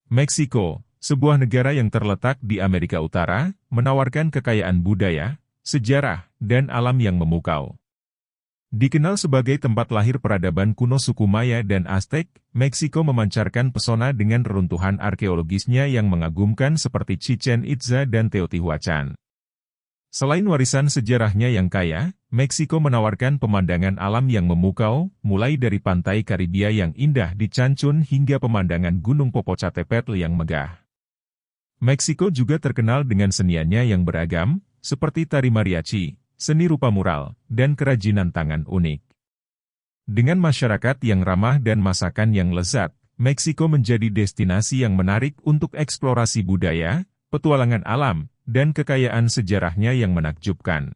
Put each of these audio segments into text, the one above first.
Meksiko, sebuah negara yang terletak di Amerika Utara, menawarkan kekayaan budaya, sejarah, dan alam yang memukau. Dikenal sebagai tempat lahir peradaban kuno suku Maya dan Aztec, Meksiko memancarkan pesona dengan reruntuhan arkeologisnya yang mengagumkan seperti Chichén Itzá dan Teotihuacan. Selain warisan sejarahnya yang kaya, Meksiko menawarkan pemandangan alam yang memukau, mulai dari pantai Karibia yang indah di Cancun hingga pemandangan Gunung Popocatépetl yang megah. Meksiko juga terkenal dengan seniannya yang beragam, seperti tari mariachi, seni rupa mural, dan kerajinan tangan unik. Dengan masyarakat yang ramah dan masakan yang lezat, Meksiko menjadi destinasi yang menarik untuk eksplorasi budaya, petualangan alam, dan kekayaan sejarahnya yang menakjubkan.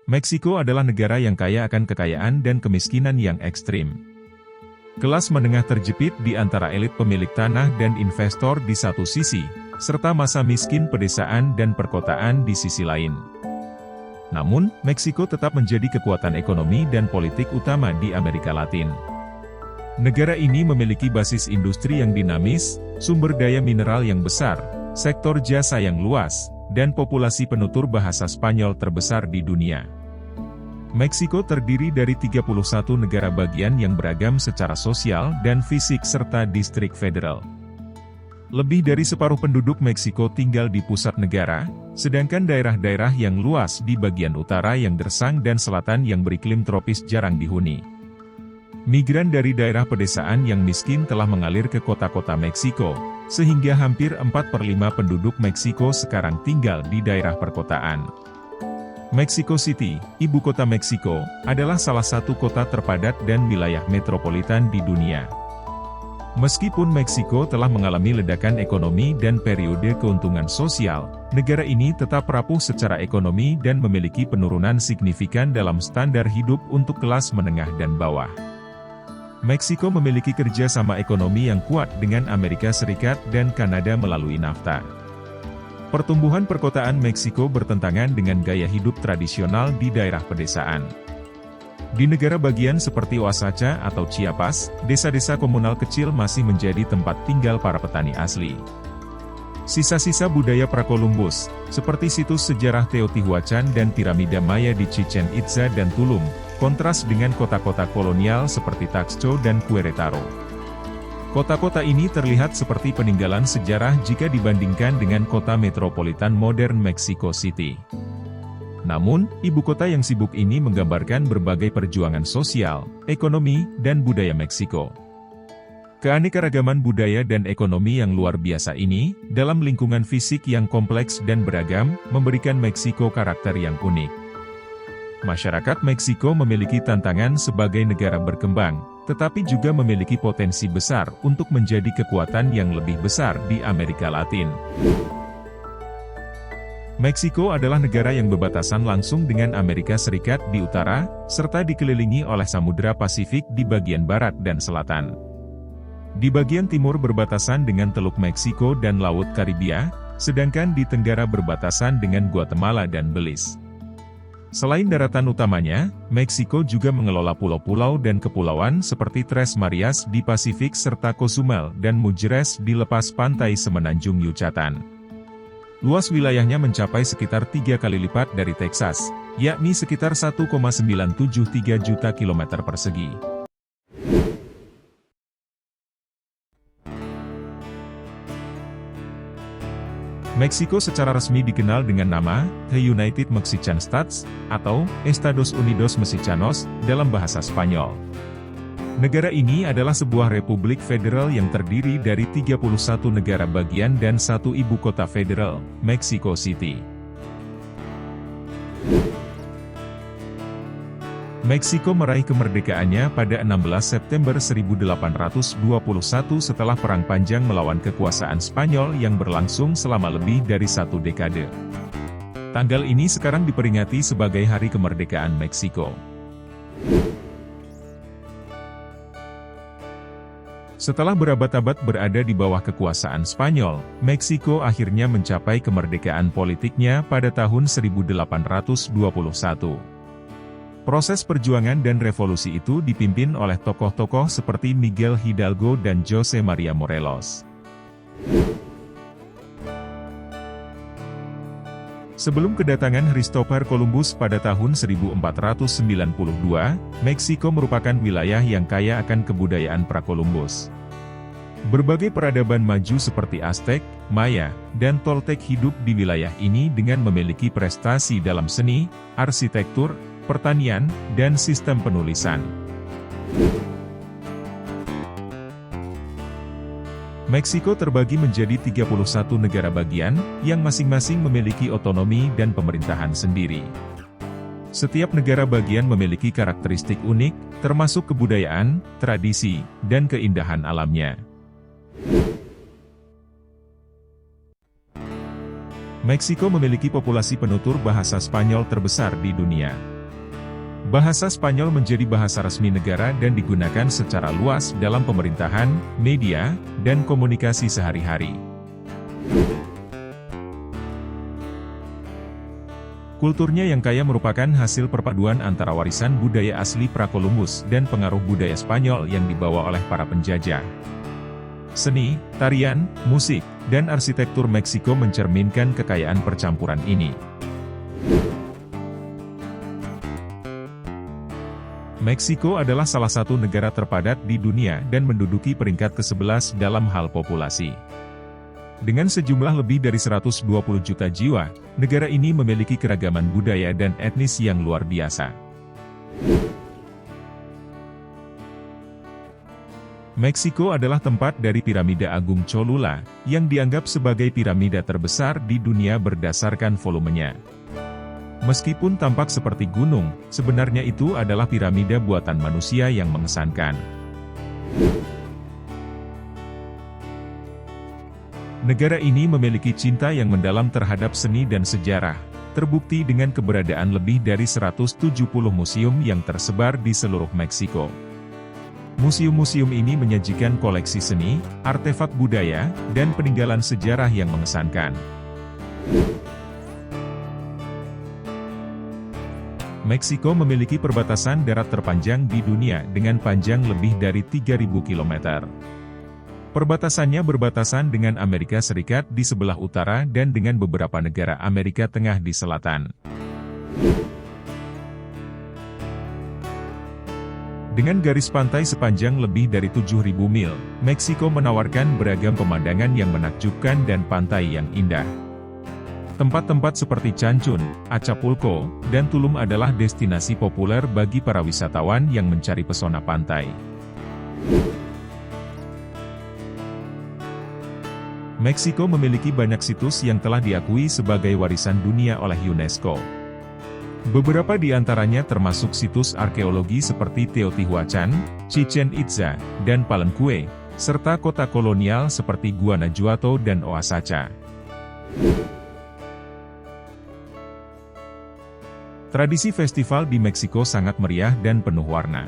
Meksiko adalah negara yang kaya akan kekayaan dan kemiskinan yang ekstrim. Kelas menengah terjepit di antara elit pemilik tanah dan investor di satu sisi, serta masa miskin pedesaan dan perkotaan di sisi lain. Namun, Meksiko tetap menjadi kekuatan ekonomi dan politik utama di Amerika Latin. Negara ini memiliki basis industri yang dinamis, sumber daya mineral yang besar, sektor jasa yang luas, dan populasi penutur bahasa Spanyol terbesar di dunia. Meksiko terdiri dari 31 negara bagian yang beragam secara sosial dan fisik serta distrik federal. Lebih dari separuh penduduk Meksiko tinggal di pusat negara, sedangkan daerah-daerah yang luas di bagian utara yang gersang dan selatan yang beriklim tropis jarang dihuni. Migran dari daerah pedesaan yang miskin telah mengalir ke kota-kota Meksiko, sehingga hampir 4/5 penduduk Meksiko sekarang tinggal di daerah perkotaan. Mexico City, ibu kota Meksiko, adalah salah satu kota terpadat dan wilayah metropolitan di dunia. Meskipun Meksiko telah mengalami ledakan ekonomi dan periode keuntungan sosial, negara ini tetap rapuh secara ekonomi dan memiliki penurunan signifikan dalam standar hidup untuk kelas menengah dan bawah. Meksiko memiliki kerjasama ekonomi yang kuat dengan Amerika Serikat dan Kanada melalui NAFTA. Pertumbuhan perkotaan Meksiko bertentangan dengan gaya hidup tradisional di daerah pedesaan. Di negara bagian seperti Oaxaca atau Chiapas, desa-desa komunal kecil masih menjadi tempat tinggal para petani asli. Sisa-sisa budaya pra-Columbus, seperti situs sejarah Teotihuacan dan piramida Maya di Chichén Itzá dan Tulum, kontras dengan kota-kota kolonial seperti Taxco dan Querétaro. Kota-kota ini terlihat seperti peninggalan sejarah jika dibandingkan dengan kota metropolitan modern Mexico City. Namun, ibu kota yang sibuk ini menggambarkan berbagai perjuangan sosial, ekonomi, dan budaya Meksiko. Keanekaragaman budaya dan ekonomi yang luar biasa ini, dalam lingkungan fisik yang kompleks dan beragam, memberikan Meksiko karakter yang unik. Masyarakat Meksiko memiliki tantangan sebagai negara berkembang, tetapi juga memiliki potensi besar untuk menjadi kekuatan yang lebih besar di Amerika Latin. Meksiko adalah negara yang berbatasan langsung dengan Amerika Serikat di utara, serta dikelilingi oleh Samudra Pasifik di bagian barat dan selatan. Di bagian timur berbatasan dengan Teluk Meksiko dan Laut Karibia, sedangkan di tenggara berbatasan dengan Guatemala dan Belize. Selain daratan utamanya, Meksiko juga mengelola pulau-pulau dan kepulauan seperti Tres Marias di Pasifik serta Cozumel dan Mujeres di lepas pantai semenanjung Yucatan. Luas wilayahnya mencapai sekitar 3 kali lipat dari Texas, yakni sekitar 1,973 juta kilometer persegi. Meksiko secara resmi dikenal dengan nama, The United Mexican States, atau Estados Unidos Mexicanos, dalam bahasa Spanyol. Negara ini adalah sebuah republik federal yang terdiri dari 31 negara bagian dan satu ibu kota federal, Mexico City. Meksiko meraih kemerdekaannya pada 16 September 1821 setelah perang panjang melawan kekuasaan Spanyol yang berlangsung selama lebih dari 1 dekade. Tanggal ini sekarang diperingati sebagai Hari Kemerdekaan Meksiko. Setelah berabad-abad berada di bawah kekuasaan Spanyol, Meksiko akhirnya mencapai kemerdekaan politiknya pada tahun 1821. Proses perjuangan dan revolusi itu dipimpin oleh tokoh-tokoh seperti Miguel Hidalgo dan José María Morelos. Sebelum kedatangan Christopher Columbus pada tahun 1492, Meksiko merupakan wilayah yang kaya akan kebudayaan pra-Columbus. Berbagai peradaban maju seperti Aztec, Maya, dan Toltec hidup di wilayah ini dengan memiliki prestasi dalam seni, arsitektur, pertanian, dan sistem penulisan. Meksiko terbagi menjadi 31 negara bagian, yang masing-masing memiliki otonomi dan pemerintahan sendiri. Setiap negara bagian memiliki karakteristik unik, termasuk kebudayaan, tradisi, dan keindahan alamnya. Meksiko memiliki populasi penutur bahasa Spanyol terbesar di dunia. Bahasa Spanyol menjadi bahasa resmi negara dan digunakan secara luas dalam pemerintahan, media, dan komunikasi sehari-hari. Kulturnya yang kaya merupakan hasil perpaduan antara warisan budaya asli pra-Columbus dan pengaruh budaya Spanyol yang dibawa oleh para penjajah. Seni, tarian, musik, dan arsitektur Meksiko mencerminkan kekayaan percampuran ini. Meksiko adalah salah satu negara terpadat di dunia dan menduduki peringkat ke-11 dalam hal populasi. Dengan sejumlah lebih dari 120 juta jiwa, negara ini memiliki keragaman budaya dan etnis yang luar biasa. Meksiko adalah tempat dari piramida Agung Cholula, yang dianggap sebagai piramida terbesar di dunia berdasarkan volumenya. Meskipun tampak seperti gunung, sebenarnya itu adalah piramida buatan manusia yang mengesankan. Negara ini memiliki cinta yang mendalam terhadap seni dan sejarah, terbukti dengan keberadaan lebih dari 170 museum yang tersebar di seluruh Meksiko. Museum-museum ini menyajikan koleksi seni, artefak budaya, dan peninggalan sejarah yang mengesankan. Meksiko memiliki perbatasan darat terpanjang di dunia dengan panjang lebih dari 3.000 km. Perbatasannya berbatasan dengan Amerika Serikat di sebelah utara dan dengan beberapa negara Amerika Tengah di selatan. Dengan garis pantai sepanjang lebih dari 7.000 mil, Meksiko menawarkan beragam pemandangan yang menakjubkan dan pantai yang indah. Tempat-tempat seperti Cancun, Acapulco, dan Tulum adalah destinasi populer bagi para wisatawan yang mencari pesona pantai. Meksiko memiliki banyak situs yang telah diakui sebagai warisan dunia oleh UNESCO. Beberapa di antaranya termasuk situs arkeologi seperti Teotihuacan, Chichen Itza, dan Palenque, serta kota kolonial seperti Guanajuato dan Oaxaca. Tradisi festival di Meksiko sangat meriah dan penuh warna.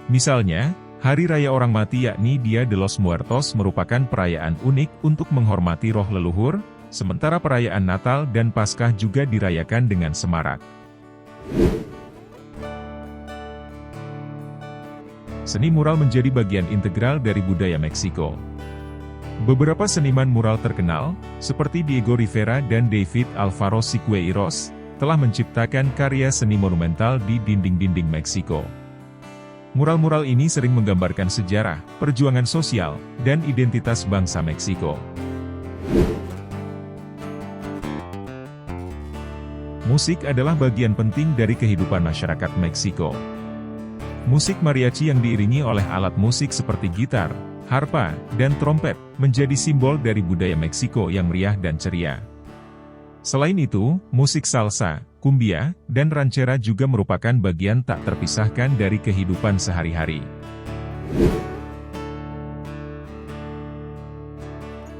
Misalnya, Hari Raya Orang Mati yakni Dia de los Muertos merupakan perayaan unik untuk menghormati roh leluhur, sementara perayaan Natal dan Paskah juga dirayakan dengan semarak. Seni mural menjadi bagian integral dari budaya Meksiko. Beberapa seniman mural terkenal, seperti Diego Rivera dan David Alvaro Siqueiros, telah menciptakan karya seni monumental di dinding-dinding Meksiko. Mural-mural ini sering menggambarkan sejarah, perjuangan sosial, dan identitas bangsa Meksiko. Musik adalah bagian penting dari kehidupan masyarakat Meksiko. Musik mariachi yang diiringi oleh alat musik seperti gitar, harpa, dan trompet, menjadi simbol dari budaya Meksiko yang meriah dan ceria. Selain itu, musik salsa, cumbia, dan ranchera juga merupakan bagian tak terpisahkan dari kehidupan sehari-hari.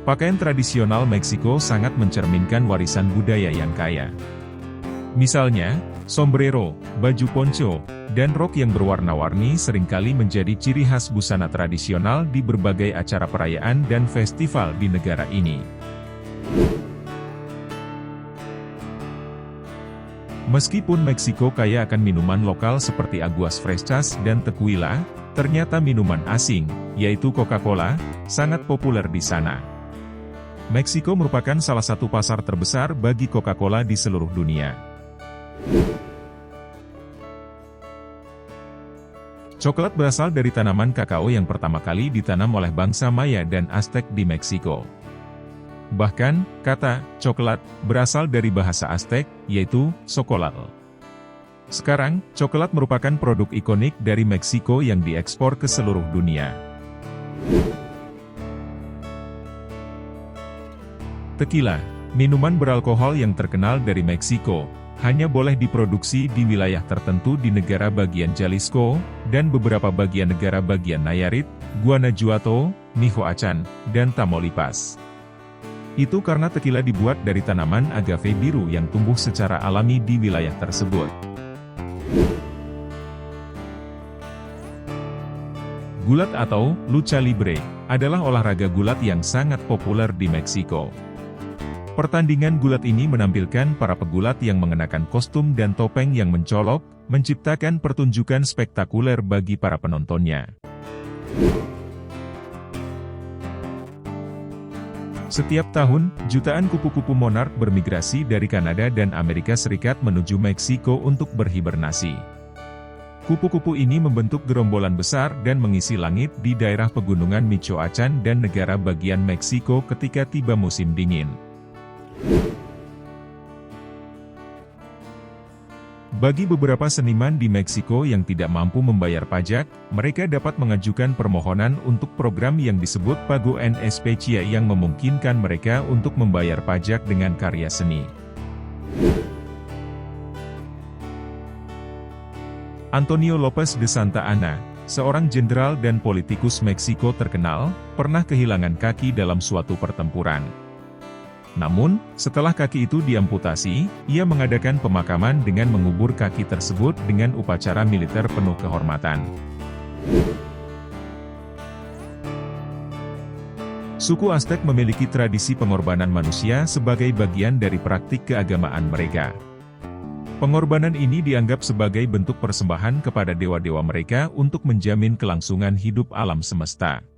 Pakaian tradisional Meksiko sangat mencerminkan warisan budaya yang kaya. Misalnya, sombrero, baju poncho, dan rok yang berwarna-warni seringkali menjadi ciri khas busana tradisional di berbagai acara perayaan dan festival di negara ini. Meskipun Meksiko kaya akan minuman lokal seperti aguas frescas dan tequila, ternyata minuman asing, yaitu Coca-Cola, sangat populer di sana. Meksiko merupakan salah satu pasar terbesar bagi Coca-Cola di seluruh dunia. Coklat berasal dari tanaman kakao yang pertama kali ditanam oleh bangsa Maya dan Aztec di Meksiko. Bahkan, kata coklat berasal dari bahasa Aztec, yaitu xocolal. Sekarang, coklat merupakan produk ikonik dari Meksiko yang diekspor ke seluruh dunia. Tequila, minuman beralkohol yang terkenal dari Meksiko, hanya boleh diproduksi di wilayah tertentu di negara bagian Jalisco, dan beberapa bagian negara bagian Nayarit, Guanajuato, Michoacán, dan Tamaulipas. Itu karena tequila dibuat dari tanaman agave biru yang tumbuh secara alami di wilayah tersebut. Gulat atau lucha libre adalah olahraga gulat yang sangat populer di Meksiko. Pertandingan gulat ini menampilkan para pegulat yang mengenakan kostum dan topeng yang mencolok, menciptakan pertunjukan spektakuler bagi para penontonnya. Setiap tahun, jutaan kupu-kupu monark bermigrasi dari Kanada dan Amerika Serikat menuju Meksiko untuk berhibernasi. Kupu-kupu ini membentuk gerombolan besar dan mengisi langit di daerah pegunungan Michoacán dan negara bagian Meksiko ketika tiba musim dingin. Bagi beberapa seniman di Meksiko yang tidak mampu membayar pajak, mereka dapat mengajukan permohonan untuk program yang disebut Pago en Especie yang memungkinkan mereka untuk membayar pajak dengan karya seni. Antonio López de Santa Anna, seorang jenderal dan politikus Meksiko terkenal, pernah kehilangan kaki dalam suatu pertempuran. Namun, setelah kaki itu diamputasi, ia mengadakan pemakaman dengan mengubur kaki tersebut dengan upacara militer penuh kehormatan. Suku Aztec memiliki tradisi pengorbanan manusia sebagai bagian dari praktik keagamaan mereka. Pengorbanan ini dianggap sebagai bentuk persembahan kepada dewa-dewa mereka untuk menjamin kelangsungan hidup alam semesta.